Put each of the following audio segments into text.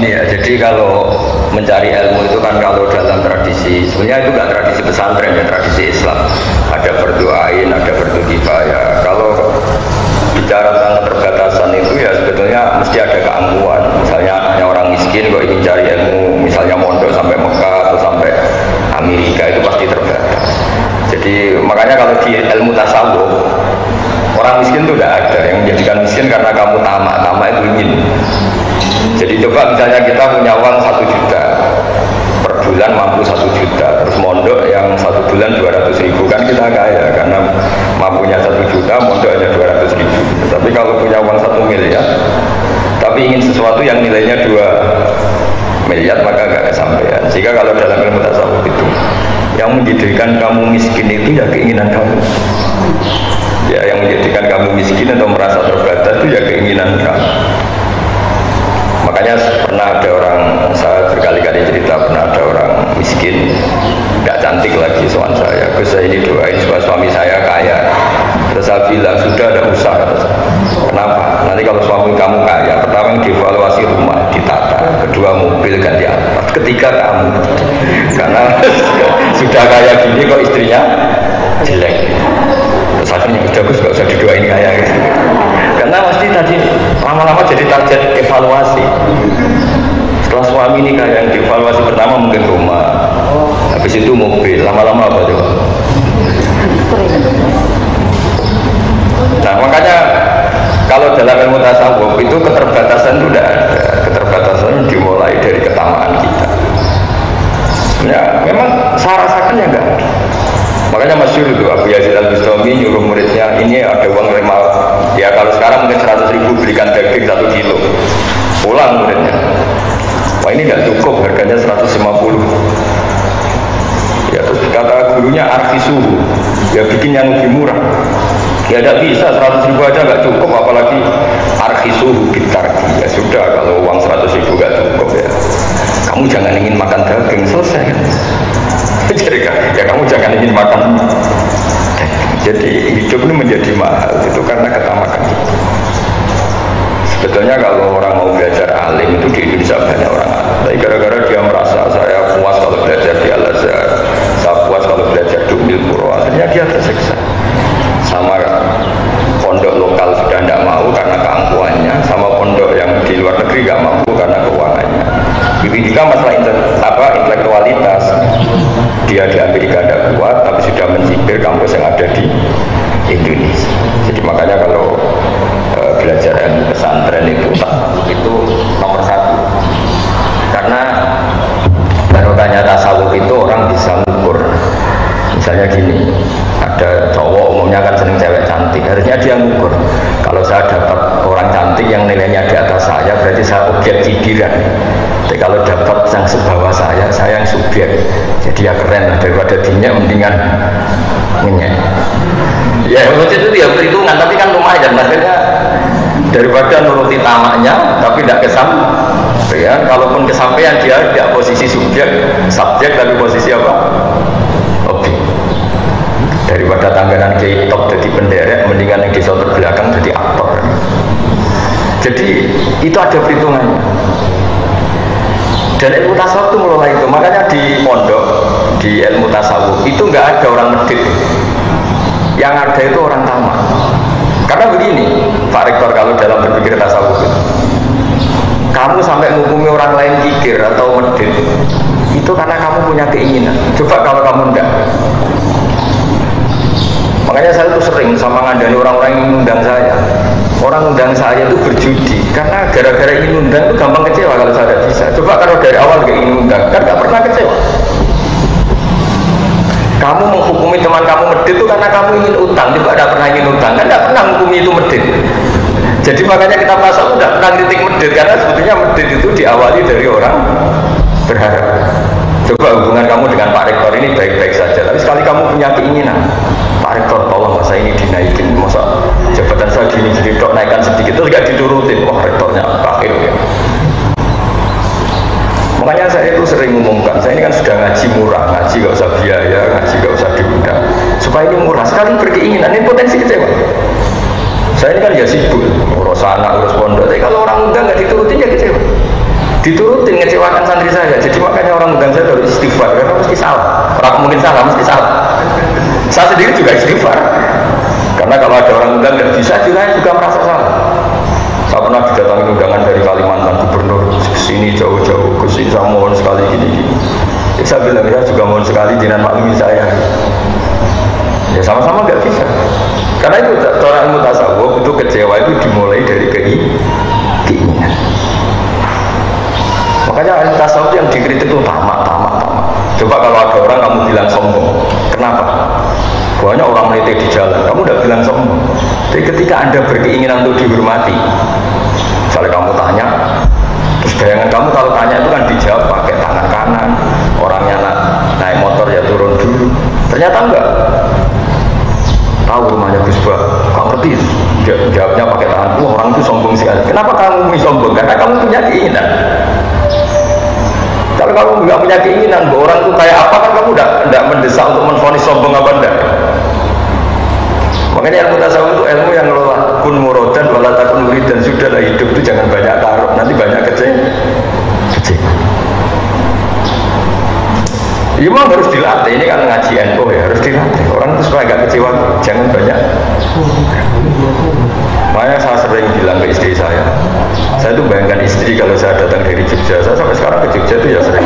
gini ya, jadi kalau mencari ilmu itu kan kalau dalam tradisi, sebenarnya itu nggak tradisi pesantren ya, tradisi Islam. Ada berdoain, ada berdukifaya. Kalau bicara tentang keterbatasan itu ya sebetulnya mesti ada keangkuhan. Misalnya anaknya orang miskin kok ingin cari ilmu, misalnya mondok sampai Mekah atau sampai Amerika itu pasti terbatas. Jadi makanya kalau di ilmu tasawuf orang miskin itu tidak ada yang menjadikan miskin karena kamu tamak itu ingin. Jadi coba misalnya kita punya uang 1 juta per bulan mampu 1 juta, terus mondok yang 1 bulan 200.000 kan kita kaya karena mampunya 1 juta, mondok hanya 200.000. Tapi kalau punya uang 1 miliar tapi ingin sesuatu yang nilainya 2 miliar maka nggak kesampaian. Sehingga kalau dalam ilmu tasawuf itu yang menjadikan kamu miskin itu ya keinginan kamu. Ya, yang menjadikan kamu miskin atau merasa terbatas itu ya keinginan kamu. Makanya pernah ada orang, saya berkali-kali cerita, pernah ada orang miskin nggak cantik lagi soal saya, terus saya ini doain supaya suami saya kaya. Terus saya bilang sudah ada usaha. Kenapa? Nanti kalau suami kamu kaya, pertama yang dievaluasi rumah ditata, kedua mobil ganti apa, ketiga kamu, karena sudah kaya gini kok istrinya jelek. Terus akhirnya udah Gus gak usah didoain kaya gitu. Karena pasti tadi lama-lama jadi target evaluasi. Setelah suami ini kaya, yang dievaluasi pertama mungkin rumah, habis itu mobil, lama-lama apa coba? Nah makanya kalau dalam ilmu tasawuf itu keterbatasan itu tidak ada. Keterbatasan dimulai dari ketamaan kita. Ya memang saya rasakan ya enggak ada. Makanya masyhur itu Abu Yazid Al-Bustami nyuruh muridnya, ini ada uang 5, ya kalau sekarang mungkin 100.000 belikan daging 1 kilo. Pulang muridnya, wah ini nggak cukup, harganya 150. Ya terus kata gurunya arfisu, ya bikin yang lebih murah. Ya tidak bisa, 100.000 aja nggak cukup, apalagi arfisu bitarki. Ya sudah, kalau uang 100.000 nggak cukup ya kamu jangan ingin makan daging, selesai kan? Jadi ya kamu jangan ingin makan. Jadi hidup ini menjadi mahal itu karena ketamakan kita. Sebetulnya kalau orang mau belajar alim itu di Indonesia banyak orang alim. Tapi gara-gara dia merasa saya puas kalau belajar di Al-Azhar, saya puas kalau belajar di Ummul Qura, akhirnya dia tersiksa. Sama pondok lokal sudah tidak mau karena keangkuhannya, sama pondok yang di luar negeri nggak mampu karena keuangannya. Begitu juga masalah intelektualitas. Dia di Amerika tidak kuat, tapi sudah mencibir kampus yang ada di Indonesia. Jadi makanya kalau belajar ilmu pesantren itu nomor 1. Karena barokahnya tasawuf itu orang bisa mengukur. Misalnya gini, ada cowok umumnya kan seneng cewek cantik, harusnya dia mengukur. Kalau saya dapat orang cantik yang nilainya di atas saya, berarti saya objek cibiran. Tapi kalau dapat yang sebawah saya yang subjek. Jadi ya keren lah, daripada dinyak mendingan ngenyek. Ya itu dia perhitungan, tapi kan lumayan maksudnya daripada nuruti tamaknya tapi tidak kesampaian. Kalaupun kesampaian dia tidak posisi subjek tapi posisi apa? Objek. Daripada tangganan kiai top jadi penderek, mendingan yang di sotor belakang jadi aktor. Jadi itu ada perhitungannya. Dan ilmu tasawuf itu mulai itu, makanya di pondok di ilmu tasawuf itu nggak ada orang medit, yang ada itu orang tamak. Karena begini Pak Rektor, kalau dalam berpikir tasawuf kamu sampai menghukumi orang lain kikir atau medit itu karena kamu punya keinginan. Coba kalau kamu enggak. Makanya saya tuh sering sama ngandani orang-orang yang undang saya. Orang undang saya itu berjudi karena gara-gara ingin undang itu gampang kecewa kalau saya tidak bisa. Coba kalau dari awal gak ingin undang kan gak pernah kecewa. Kamu menghukumi teman kamu medit itu karena kamu ingin utang, coba tidak pernah ingin utang kan gak pernah menghukumi itu medit. Jadi makanya kita pasal tidak pernah kritik medit karena sebetulnya medit itu diawali dari orang berharap. Coba hubungan kamu dengan Pak Rektor ini baik-baik saja, tapi sekali kamu punya keinginan, Pak Rektor tolong masa ini dinaikin, masa jabatan saya gini-gini dok naikkan sedikit, terus gak diturutin, wah rektornya akhir ya. Makanya saya itu sering ngomongkan, saya ini kan sudah ngaji murah, ngaji gak usah biaya, ngaji gak usah diundang, supaya ini murah, sekali berkeinginan, ini potensi kecewa. Saya ini kan ya sibuk, urus anak, urus pondok, tapi kalau orang undang gak diturutin ya kecewa. diturutin ngecewakan santri saya. Jadi makanya orang undang saya harus istighfar karena mesti salah. Orang mungkin salah, mesti salah. Saya sendiri juga istighfar. Karena kalau ada orang undang nggak bisa, saya juga merasa salah. Saya pernah didatangi undangan dari Kalimantan, gubernur sini jauh-jauh, Gus ini saya mohon sekali gini-gini. Saya bilang ya juga mohon sekali jangan maklumi saya. Ya sama-sama nggak bisa. Karena itu orang ilmu tasawuf itu kecewa itu dimulai dari keinginan. Makanya ilmu tasawuf yang dikritik itu tamak. Coba kalau ada orang kamu bilang sombong, kenapa? Banyak orang meliti di jalan, kamu udah bilang sombong. Jadi ketika Anda berkeinginan untuk dihormati, misalnya kamu tanya, terus bayangan kamu kalau tanya itu kan dijawab pakai tangan kanan, orangnya naik motor ya turun dulu. Ternyata enggak. Tahu rumahnya Gus Bah, kamu ngerti? Jawabnya pakai tangan. Wah, orang itu sombong sekali. Kenapa kamu sombong? Karena kamu punya keinginan. Kalau kamu nggak punya keinginan, bahwa orang itu kayak apa kan kamu tidak mendesak untuk menvonis sombong apa enggak. Makanya ilmu tasawuf itu ilmu yang ngelola kun murodan walatakun murid dan sudahlah hidup itu jangan banyak taruh, nanti banyak kecewa. Ya memang harus dilatih, ini kan ngaji NU ya harus dilatih. Orang itu supaya agak kecewa, jangan banyak. Makanya saya sering bilang ke istri saya tuh bayangkan istri kalau saya datang dari Jogja, saya sampai sekarang ke Jogja itu ya sering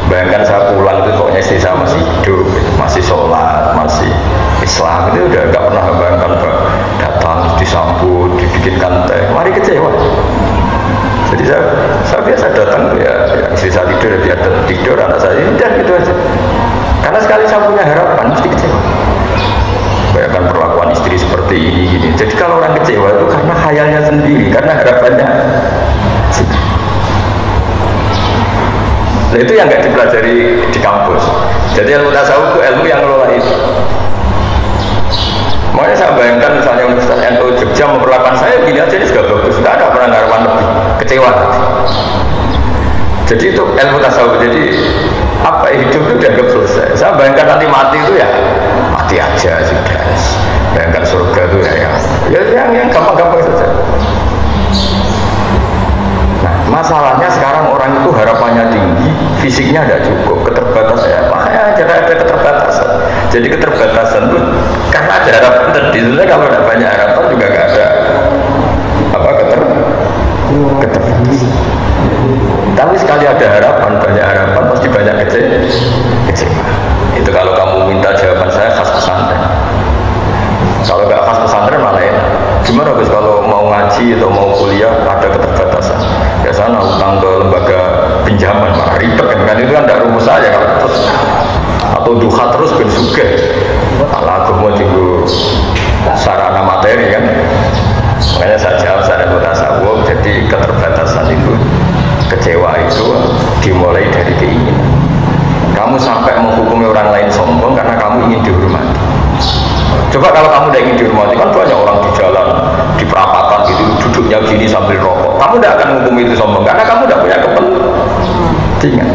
bayangkan saya pulang itu pokoknya istri saya masih hidup, masih sholat, masih Islam, itu udah gak pernah bayangkan datang, disambut, dibikinkan teh, mari kecewa. Jadi saya biasa datang ya istri saya tidur, dia tidur, anak saya dan gitu aja. Karena sekali saya punya harapan mesti kecewa. Bayangkan perlakuan istri seperti ini gini. Jadi kalau orang kecewa itu karena khayalnya sendiri, karena harapannya sendiri. Nah, itu yang nggak dipelajari di kampus. Jadi ilmu tasawuf itu ilmu yang ngelola itu. Makanya saya bayangkan misalnya Universitas NU Jogja memperlakukan saya gini aja, ini sudah bagus, nggak ada pernah harapan lebih kecewa. Jadi itu ilmu tasawuf. Jadi apa hidup itu dianggap selesai. Saya bayangkan nanti mati itu ya mati aja sudah. Bayangkan surga itu yang gampang-gampang saja. Nah, masalahnya sekarang orang itu harapannya tinggi, fisiknya tidak cukup, keterbatasan ya. Makanya ada keterbatasan. Jadi keterbatasan itu karena ada harapan tadi. Sebenarnya kalau tidak banyak harapan juga nggak ada keterbatasan. Tapi sekali ada harapan, banyak harapan pasti banyak kecewa. Itu kalau kamu minta jawaban saya khas pesantren. Kalau nggak khas pesantren malah ya. Gimana Gus kalau mau ngaji atau mau kuliah ada keterbatasan? Ya sana utang ke lembaga pinjaman malah ribet kan itu kan tidak rumus saja kalau terus atau duha terus ben sugih. Ala agama juga sarana materi kan. Makanya saya jawab saya tasawuf. Jadi keterbatasan itu, kecewa itu dimulai dari keinginan. Kamu sampai menghukumi orang lain sombong karena kamu ingin dihormati. Coba kalau kamu tidak ingin dihormati, kan banyak orang di jalan, di perapatan gitu, duduknya gini sambil rokok. Kamu tidak akan menghukumi itu sombong karena kamu tidak punya kepentingan.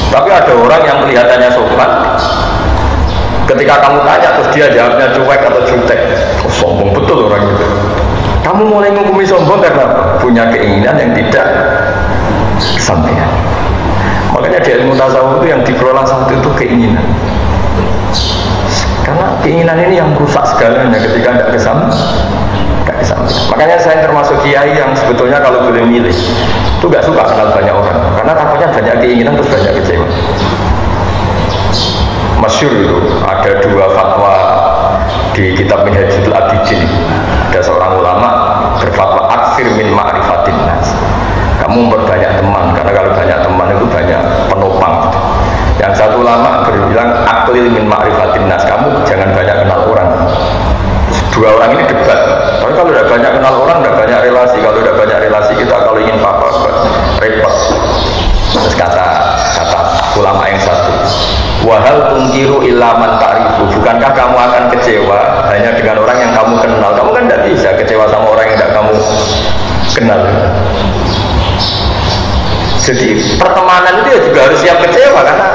Tapi ada orang yang kelihatannya sopan, ketika kamu tanya terus dia jawabnya cuek atau jutek, oh, sombong betul orang itu. Kamu mulai menghukumi sombong karena punya keinginan yang tidak kesampaian. Makanya di ilmu tasawuf itu yang dikelola satu itu keinginan. Karena keinginan ini yang merusak segalanya ketika tidak kesampaian. Makanya saya termasuk kiai yang sebetulnya kalau boleh milih itu nggak suka kenal banyak orang. Karena takutnya banyak keinginan terus banyak kecewa. Masyhur itu ada dua fatwa di kitab Minhajul Abidin. Ada seorang ulama berfatwa aksir min ma'rifatin nas. Kamu memperbanyak teman, karena kalau banyak teman itu banyak penopang. Yang satu ulama berbilang aklil min ma'rifatin nas, kamu jangan banyak kenal orang. Dua orang ini debat. Tapi kalau tidak banyak kenal orang, tidak banyak relasi. Kalau tidak banyak relasi kita kalau ingin apa-apa repot. Terus kata ulama yang satu, wahal tungkiru ilaman ta'rifu, bukankah kamu akan kecewa hanya dengan orang yang kamu kenal? Kamu kan tidak bisa kecewa sama orang yang tidak kamu kenal. Jadi pertemanan itu ya juga harus siap kecewa, karena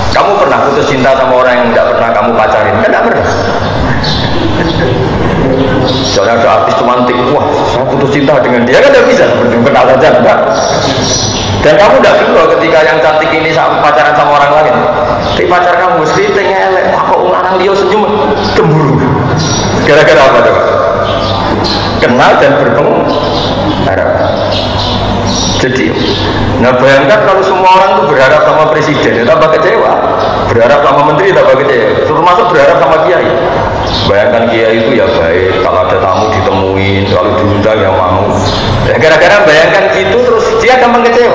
kamu pernah putus cinta sama orang yang tidak pernah kamu pacarin, kan tidak pernah. Soalnya ada artis romantik, wah saya putus cinta dengan dia, kan tidak bisa, seperti kenal saja enggak. Dan kamu tidak dulu ketika yang cantik ini pacaran sama orang lain. Tapi pacar kamu sering elek, apa orang dia senyum cemburu. Gara-gara apa coba? Kenal dan berpengaruh. Jadi, nah bayangkan kalau semua orang itu berharap sama presiden, ya tambah kecewa. Berharap sama menteri, tambah kecewa. Termasuk berharap sama kiai. Bayangkan kiai itu ya baik, kalau ada tamu ditemuin, kalau diundang ya mau. Ya, gara-gara bayangkan gitu terus dia gampang kecewa.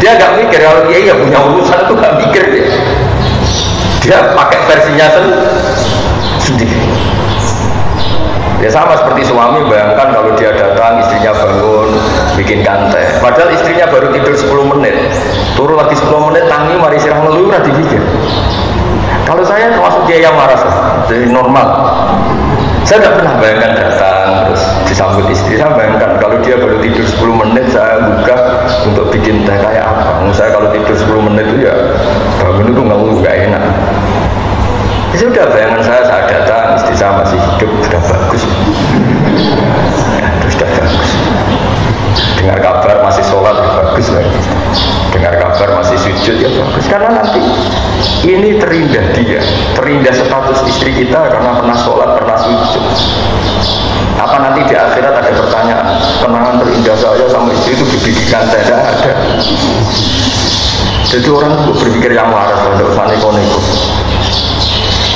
Dia gak mikir kalau kiai ya punya urusan itu gak mikir dia. Dia pakai versinya sendiri. Ya sama seperti suami, bayangkan kalau dia datang istrinya bangun bikin kantai, padahal istrinya baru tidur 10 menit, turun lagi 10 menit tangi mari sirah ngeluh udah dipikir. Kalau saya termasuk dia yang marah, jadi normal. Saya tidak pernah bayangkan datang terus disambut istri. Saya bayangkan kalau dia baru tidur 10 menit saya buka untuk bikin teh kayak apa. Saya kalau tidur 10 menit itu ya bangun itu nggak enak. Ya sudah, bayangan saya datang, istri saya masih hidup, sudah bagus. Ya, sudah bagus. Dengar kabar masih sholat, ya bagus lagi. Dengar kabar masih sujud, ya bagus. Karena nanti ini terindah dia, terindah status istri kita karena pernah sholat, pernah sujud. Apa nanti di akhirat ada pertanyaan, kenangan terindah saya sama istri itu dibidikan tidak ada. Jadi orang berpikir yang waras, tidak usah neko-neko.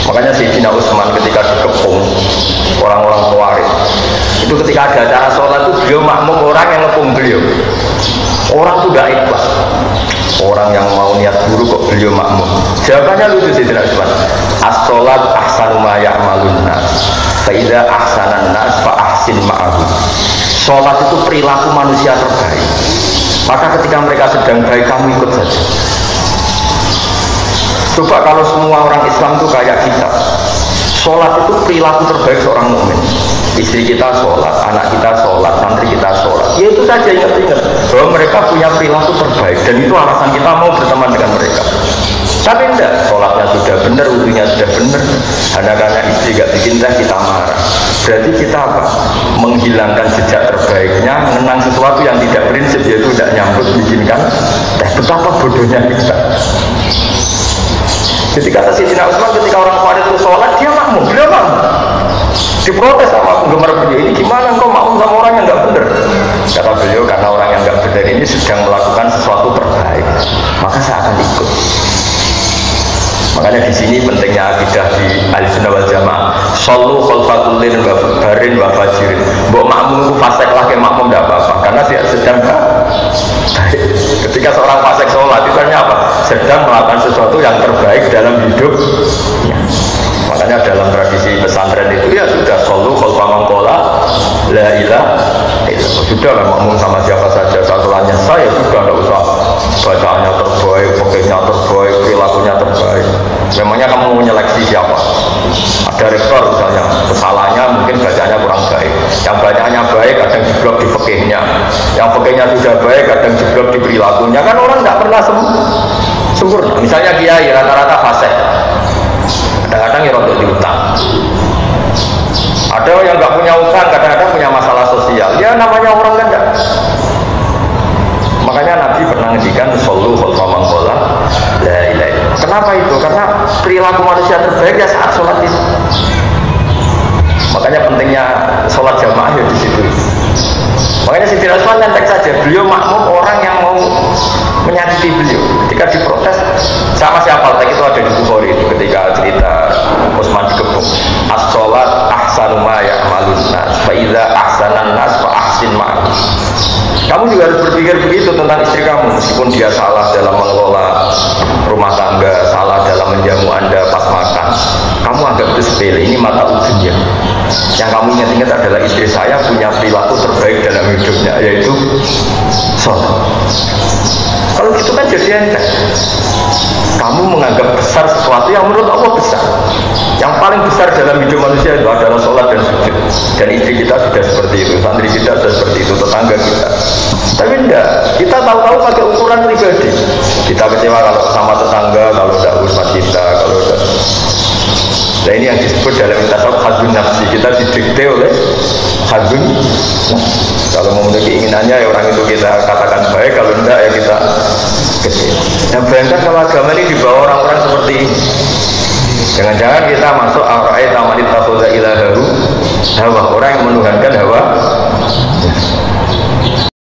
Makanya Sayyidina Utsman ketika dikepung orang-orang Khawarij itu ketika ada acara sholat itu beliau makmum orang yang ngepung beliau. Orang itu tidak ikhlas. Orang yang mau niat buruk kok beliau makmum. Jawabannya lucu Sayyidina Utsman. As-sholat ahsanu ma ya'malun nas. Fa idza ahsanan nas fa ahsin ma'ahu. Sholat itu perilaku manusia terbaik. Maka ketika mereka sedang baik kamu ikut saja. Coba kalau semua orang Islam itu kayak kita, sholat itu perilaku terbaik seorang mukmin. Istri kita sholat, anak kita sholat, santri kita sholat. Ya itu saja, ingat-ingat bahwa mereka punya perilaku terbaik dan itu alasan kita mau berteman dengan mereka. Tapi enggak, sholatnya sudah benar, wudunya sudah benar, hanya karena istri gak bikin teh kita marah. Berarti kita apa? Menghilangkan jejak terbaiknya, mengenang sesuatu yang tidak prinsip, yaitu tidak nyambut bikinkan teh. Betapa bodohnya kita. Ketika Sayyidina Utsman ketika orang Khawarij itu sholat, dia makmum, beliau makmum. Diprotes sama penggemar beliau, ini gimana engkau makmum sama orang yang nggak benar? Kata beliau, karena orang yang nggak benar ini sedang melakukan sesuatu terbaik, maka saya akan ikut. Makanya di sini pentingnya akidah di Ahlussunnah wal Jamaah. Shallu khalfa kullin wa barin wa fajirin. Mbok makmum itu fasik lah ke makmum tidak apa-apa, karena dia sedang baik. Ketika seorang fasik sholat itu apa? Sedang melakukan sesuatu yang terbaik dalam hidupnya. Makanya dalam tradisi pesantren itu ya sudah shallu khalfa man qala la ilaha illallah. Sudah lah makmum sama siapa saja, satuannya saya sudah tidak usah bacaannya terbaik, pakainya terbaik, perilakunya terbaik. Memangnya kamu mau menyeleksi siapa? Ada rektor misalnya, kesalahannya mungkin bacanya kurang baik. Yang bacanya baik kadang jeblok di fikihnya, yang fikihnya sudah baik kadang jeblok di perilakunya. Kan orang tidak pernah sempurna. Misalnya kiai rata-rata fasik, kadang-kadang ya untuk diutang. Ada yang nggak punya utang, kadang-kadang punya masalah sosial. Ya namanya orang kan enggak. Makanya Nabi pernah ngendikan shallu khalfa man qala la ilaha illallah. Kenapa itu? Karena perilaku manusia terbaik ya saat sholat itu. Makanya pentingnya sholat jamaah ya di situ. Makanya Sayyidina Utsman nyantek saja, beliau makmum orang yang mau menyakiti beliau. Ketika diprotes, sama siapa tadi itu ada di Bukhari itu ketika cerita Utsman dikepung. As-sholat ahsanu ma ya'malun nas, fa idza ahsanan nas fa ahsin ma'ahu. Kamu juga harus berpikir begitu tentang istri kamu, meskipun dia salah dalam mengelola rumah tangga, salah dalam menjamu Anda pas makan. Kamu anggap itu sepele, ini mata ujiannya. Yang kamu ingat-ingat adalah istri saya punya perilaku terbaik dalam hidupnya, yaitu sholat. Kalau gitu kan jadi enteng. Kamu menganggap besar sesuatu yang menurut Allah besar. Yang paling besar dalam hidup manusia itu adalah sholat dan sujud. Dan istri kita sudah seperti itu, santri kita sudah seperti itu, tetangga kita. Tapi enggak, kita tahu-tahu pakai ukuran pribadi. Kita kecewa kalau sama tetangga, kalau tidak urus kita, kalau tidak. Nah ini yang disebut dalam tasawuf hadzun nafsi, kita didikte oleh hadzun. Kalau memiliki keinginannya ya orang itu kita katakan baik, kalau tidak ya kita kecil. Yang bayangkan kalau agama ini dibawa orang-orang seperti ini. Jangan-jangan kita masuk arai tamanit takoda ilaharu hawa, orang yang menuhankan hawa